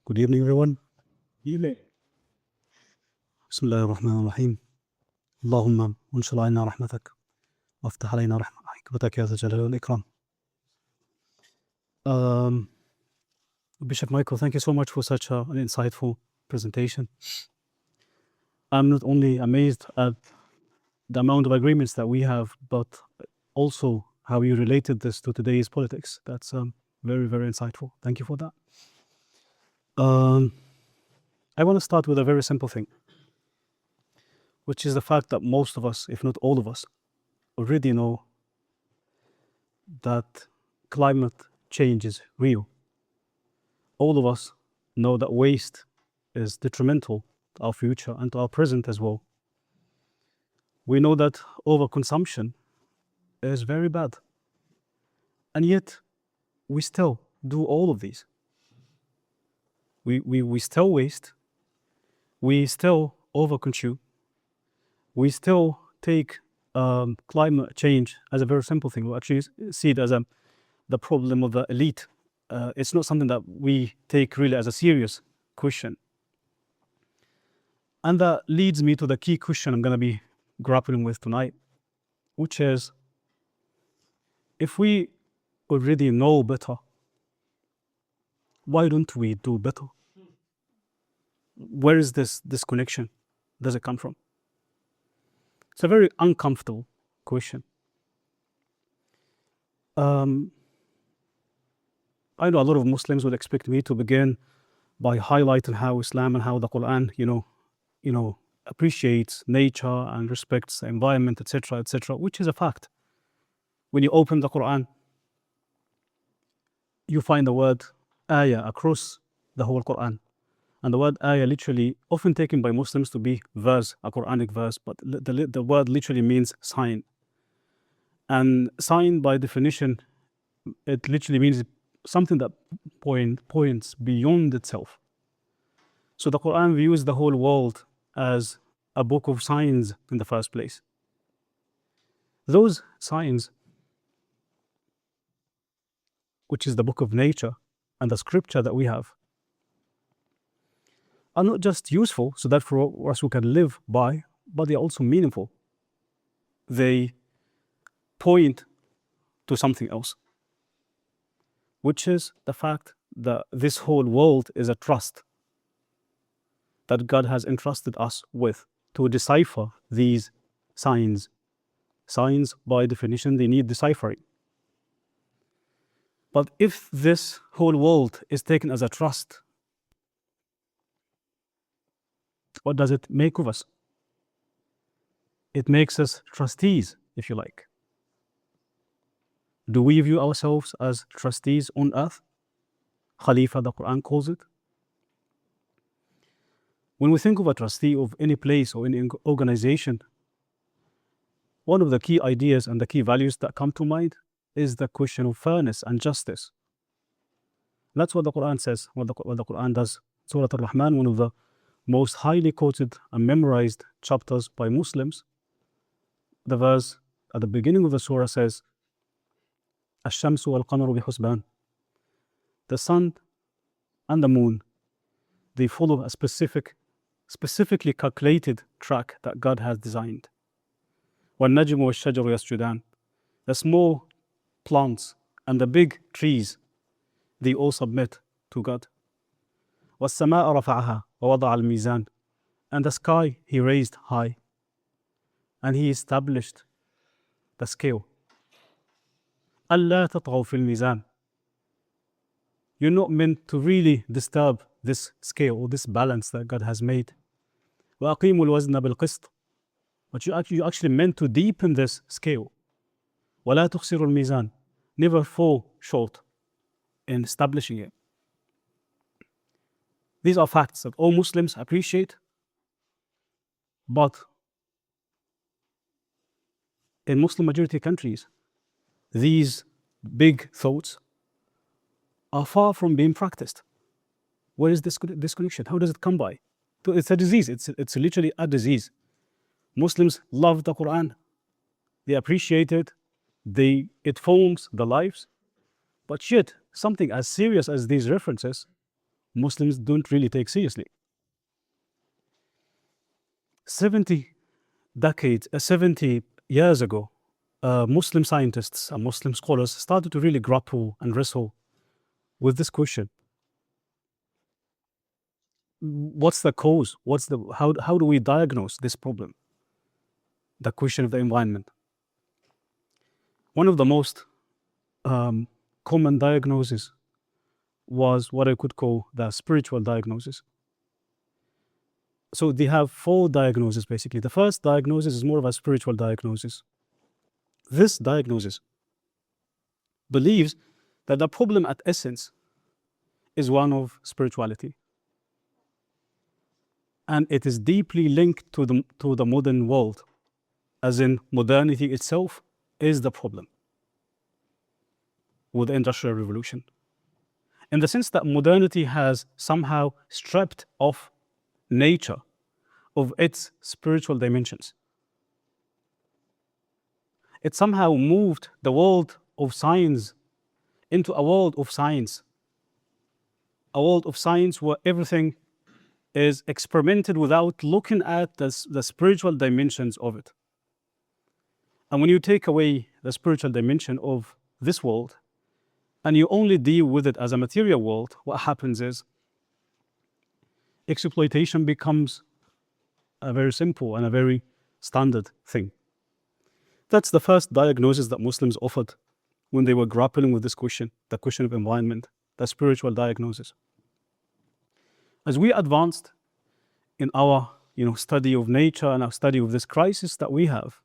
Good evening, everyone. Evening. بسم الله الرحمن الرحيم. اللهم انشر علينا رحمتك وافتح علينا حكمتك يا ذا الجلال والإكرام. Bishop Michael, thank you so much for such an insightful presentation. I'm not only amazed at the amount of agreements that we have, but also how you related this to today's politics. That's very, very insightful. Thank you for that. I want to start with a very simple thing, which is the fact that most of us, if not all of us, already know that climate change is real. All of us know that waste is detrimental to our future and to our present as well. We know that overconsumption is very bad. And yet, we still do all of these. We still waste. We still overconsume. We still take climate change as a very simple thing. We actually see it as the problem of the elite. It's not something that we take really as a serious question. And that leads me to the key question I'm going to be grappling with tonight, which is, if we already know better, why don't we do better? Where is this disconnection? Does it come from? It's a very uncomfortable question. I know a lot of Muslims would expect me to begin by highlighting how Islam and how the Quran, appreciates nature and respects the environment, etc., which is a fact. When you open the Quran, you find the word ayah across the whole Quran. And the word ayah literally, often taken by Muslims to be verse, a Quranic verse, but the word literally means sign. And sign, by definition, it literally means something that points beyond itself. So the Quran views the whole world as a book of signs in the first place. Those signs, which is the book of nature and the scripture that we have, are not just useful so that for us we can live by, but they are also meaningful. They point to something else, which is the fact that this whole world is a trust that God has entrusted us with to decipher these signs. Signs, by definition, they need deciphering. But if this whole world is taken as a trust, what does it make of us? It makes us trustees, if you like. Do we view ourselves as trustees on earth? Khalifa, the Quran calls it. When we think of a trustee of any place or any organization, one of the key ideas and the key values that come to mind is the question of fairness and justice. That's what the Quran says, what the Quran does. Surah Al-Rahman, one of the most highly quoted and memorized chapters by Muslims, the verse at the beginning of the surah says, الشمس والقمر بحسبان. The sun and the moon, they follow a specifically calculated track that God has designed. وَالنَّجْمُ وَالشَّجَرُ يَسْجُدَانِ. The small plants and the big trees, they all submit to God. وَالسَّمَاءَ رَفَعَهَا وَوَضَعَ الْمِيزَانِ. And the sky he raised high, and he established the scale. أَلَّا تَطْغَوْا فِي الْمِيزَانِ. You're not meant to really disturb this scale or this balance that God has made. وَأَقِيمُوا الْوَزْنَ بِالْقِسْطِ. But you actually meant to deepen this scale. وَلَا تُخْسِرُوا الْمِيزَانِ. Never fall short in establishing it. These are facts that all Muslims appreciate, but in Muslim majority countries, these big thoughts are far from being practiced. Where is this disconnection? How does it come by? It's a disease. It's literally a disease. Muslims love the Quran. They appreciate it. It forms their lives. But yet, something as serious as these references Muslims don't really take seriously. 70 years ago, Muslim scientists and Muslim scholars started to really grapple and wrestle with this question. What's the cause? How do we diagnose this problem? The question of the environment. One of the most common diagnoses was what I could call the spiritual diagnosis. So they have 4 diagnoses basically. The first diagnosis is more of a spiritual diagnosis. This diagnosis believes that the problem at essence is one of spirituality. And it is deeply linked to the modern world, as in modernity itself is the problem with the Industrial Revolution. In the sense that modernity has somehow stripped off nature of its spiritual dimensions. It somehow moved the world of science into a world of science. A world of science where everything is experimented without looking at the spiritual dimensions of it. And when you take away the spiritual dimension of this world, and you only deal with it as a material world, what happens is exploitation becomes a very simple and a very standard thing. That's the first diagnosis that Muslims offered when they were grappling with this question, the question of environment, the spiritual diagnosis. As we advanced in our study of nature and our study of this crisis that we have,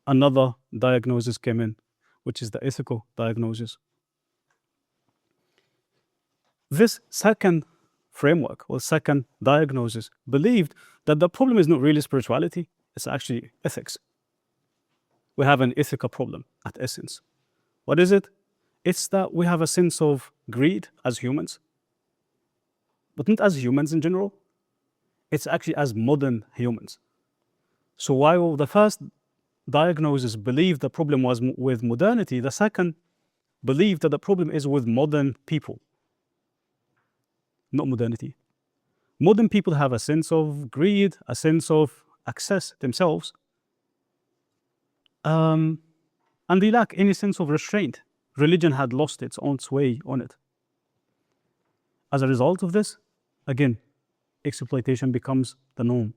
another diagnosis came in, which is the ethical diagnosis. This second framework or second diagnosis believed that the problem is not really spirituality, it's actually ethics. We have an ethical problem at essence. What is it? It's that we have a sense of greed as humans, but not as humans in general. It's actually as modern humans. So while the first diagnosis believed the problem was with modernity, the second believed that the problem is with modern people, not modernity. Modern people have a sense of greed, a sense of access themselves, and they lack any sense of restraint. Religion had lost its own sway on it. As a result of this, again, exploitation becomes the norm.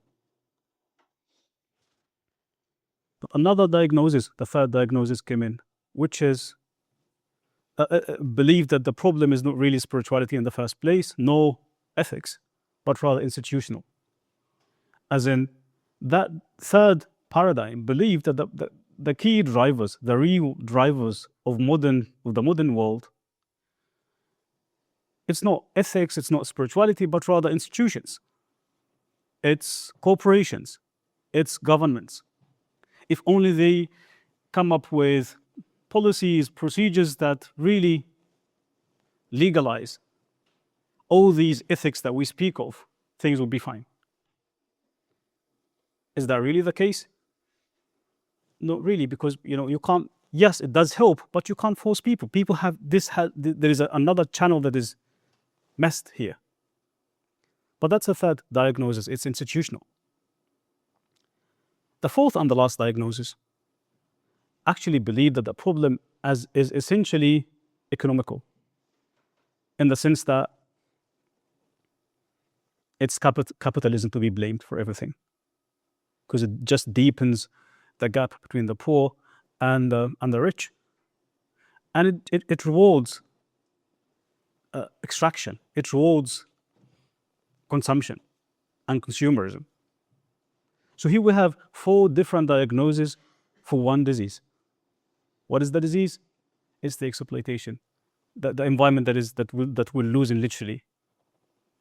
But another diagnosis, the third diagnosis came in, which is believe that the problem is not really spirituality in the first place, no ethics, but rather institutional. As in, that third paradigm believed that the key drivers, the real drivers of the modern world, it's not ethics, it's not spirituality, but rather institutions. It's corporations, it's governments. If only they come up with policies, procedures that really legalize all these ethics that we speak of, things will be fine. Is that really the case? Not really, because you can't. Yes, it does help, but you can't force people. People have this. There is another channel that is messed here. But that's a third diagnosis. It's institutional. The fourth and the last diagnosis actually believe that the problem is essentially economical, in the sense that it's capitalism to be blamed for everything, because it just deepens the gap between the poor and the rich, and it rewards extraction, it rewards consumption and consumerism. So here we have 4 different diagnoses for one disease. What is the disease? It's the exploitation, the environment that we're losing literally.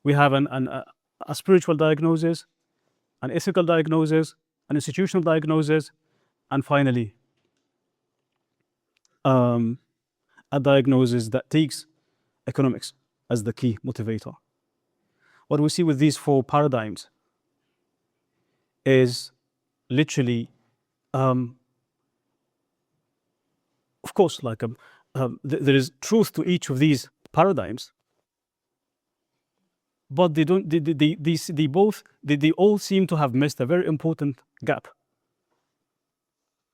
We have a spiritual diagnosis, an ethical diagnosis, an institutional diagnosis, and finally, a diagnosis that takes economics as the key motivator. What we see with these 4 paradigms is literally, of course, there is truth to each of these paradigms, but they don't. They all seem to have missed a very important gap,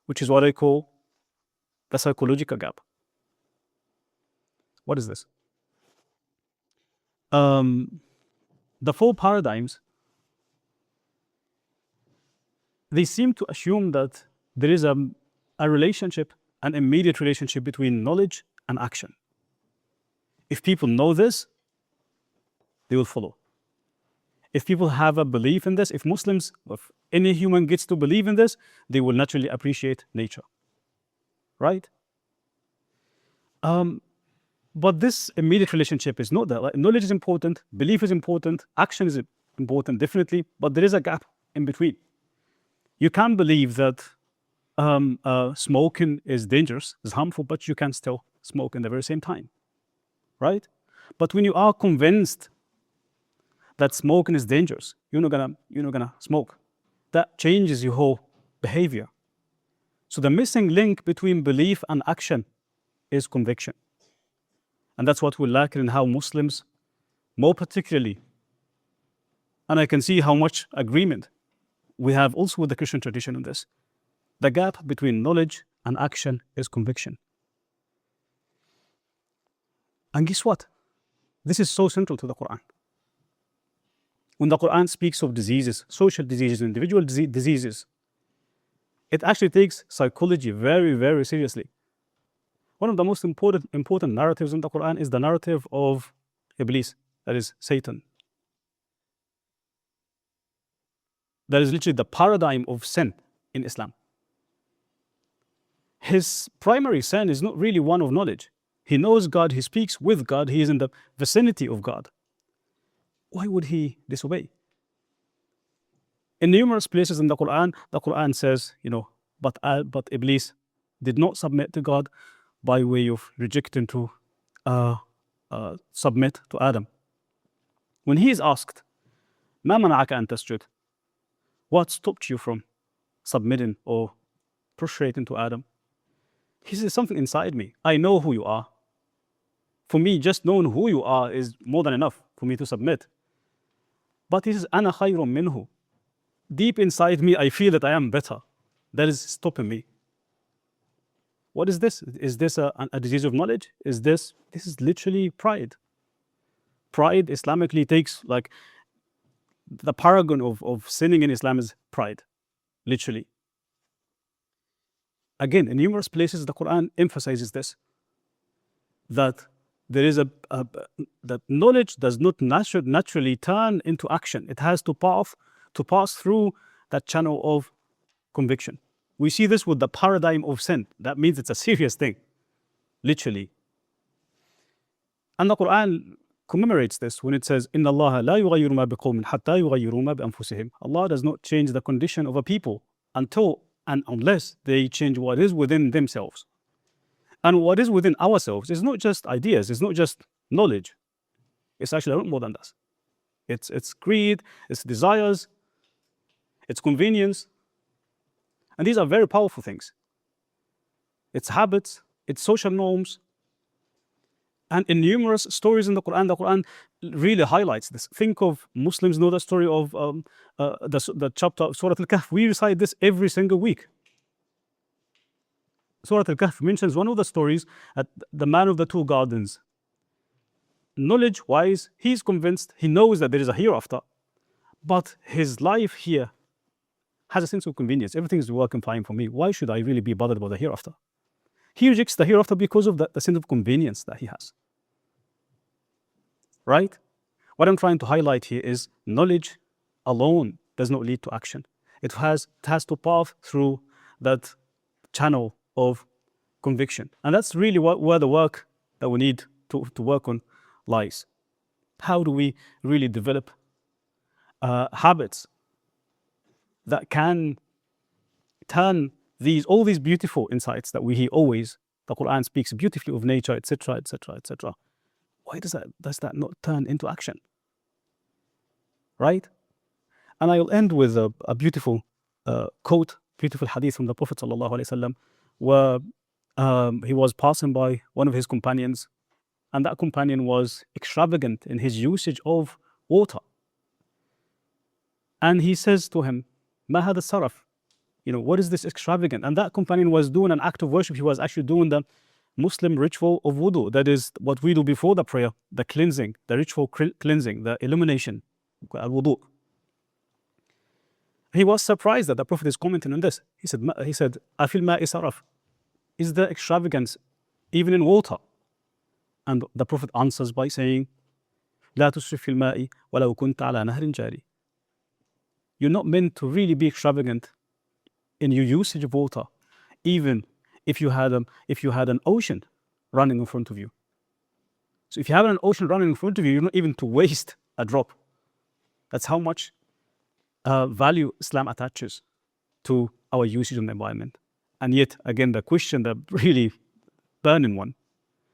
which is what I call the psychological gap. What is this? The four paradigms, they seem to assume that there is a relationship, an immediate relationship between knowledge and action. If people know this, they will follow. If people have a belief in this, if Muslims, if any human gets to believe in this, they will naturally appreciate nature. Right? But this immediate relationship is not that. Like, knowledge is important, belief is important, action is important, definitely, but there is a gap in between. You can believe that smoking is dangerous, is harmful, but you can still smoke in the very same time, right? But when you are convinced that smoking is dangerous, you're not gonna smoke. That changes your whole behavior. So the missing link between belief and action is conviction. And that's what we lack in how Muslims, more particularly, and I can see how much agreement we have also with the Christian tradition on this. The gap between knowledge and action is conviction. And guess what? This is so central to the Quran. When the Quran speaks of diseases, social diseases, individual diseases, it actually takes psychology very, very seriously. One of the most important narratives in the Quran is the narrative of Iblis, that is Satan. That is literally the paradigm of sin in Islam. His primary sin is not really one of knowledge. He knows God, he speaks with God, he is in the vicinity of God. Why would he disobey? In numerous places in the Quran says, but Iblis did not submit to God by way of rejecting to submit to Adam. When he is asked, ما منعك أن تسجد? What stopped you from submitting or prostrating to Adam? He says, something inside me. I know who you are. For me, just knowing who you are is more than enough for me to submit. But he says, أنا خير منه. Deep inside me, I feel that I am better. That is stopping me. What is this? Is this a disease of knowledge? This is literally pride. Pride Islamically takes, like, the paragon of sinning in Islam is pride, literally. Again, in numerous places, the Quran emphasizes this, that there is that knowledge does not naturally turn into action. It has to pass through that channel of conviction. We see this with the paradigm of sin. That means it's a serious thing, literally. And the Quran commemorates this when it says, إِنَّ اللَّهَ لَا يُغَيِّرُ مَا بِقَوْمٍ حَتَّى يُغَيِّرُوا مَا بِأَنفُسِهِمْ. Allah does not change the condition of a people until and unless they change what is within themselves. And what is within ourselves is not just ideas, it's not just knowledge. It's actually a lot more than that. It's greed, it's desires, it's convenience. And these are very powerful things. It's habits, it's social norms. And in numerous stories in the Quran really highlights this. Think of, Muslims know the story of the chapter of Surah Al-Kahf. We recite this every single week. Surah Al-Kahf mentions one of the stories at the man of the two gardens. Knowledge-wise, he's convinced, he knows that there is a hereafter, but his life here has a sense of convenience. Everything is working fine for me. Why should I really be bothered about the hereafter? He rejects the hereafter because of the sense of convenience that he has. Right? What I'm trying to highlight here is knowledge alone does not lead to action. It has to pass through that channel of conviction. And that's really where the work that we need to work on lies. How do we really develop habits that can turn all these beautiful insights that we hear always, the Quran speaks beautifully of nature, etc., etc., etc. Why does that not turn into action? Right? And I'll end with a beautiful quote, beautiful hadith from the Prophet ﷺ, where he was passing by one of his companions, and that companion was extravagant in his usage of water. And he says to him, Ma hada saraf? What is this extravagant? And that companion was doing an act of worship. He was actually doing the Muslim ritual of wudu. That is what we do before the prayer, the cleansing, the ritual cleansing, the illumination, al-wudu. He was surprised that the Prophet is commenting on this. He said, Afil ma'i saraf? Is there extravagance even in water? And the Prophet answers by saying, La tusrif fil ma'i walau kunta ala nahrin jari. You're not meant to really be extravagant in your usage of water, even if you had an ocean running in front of you. So if you have an ocean running in front of you, you're not even to waste a drop. That's how much value Islam attaches to our usage of the environment. And yet, again, the question, the really burning one,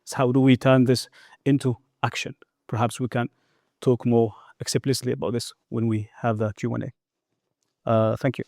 is how do we turn this into action? Perhaps we can talk more explicitly about this when we have the Q&A. Thank you.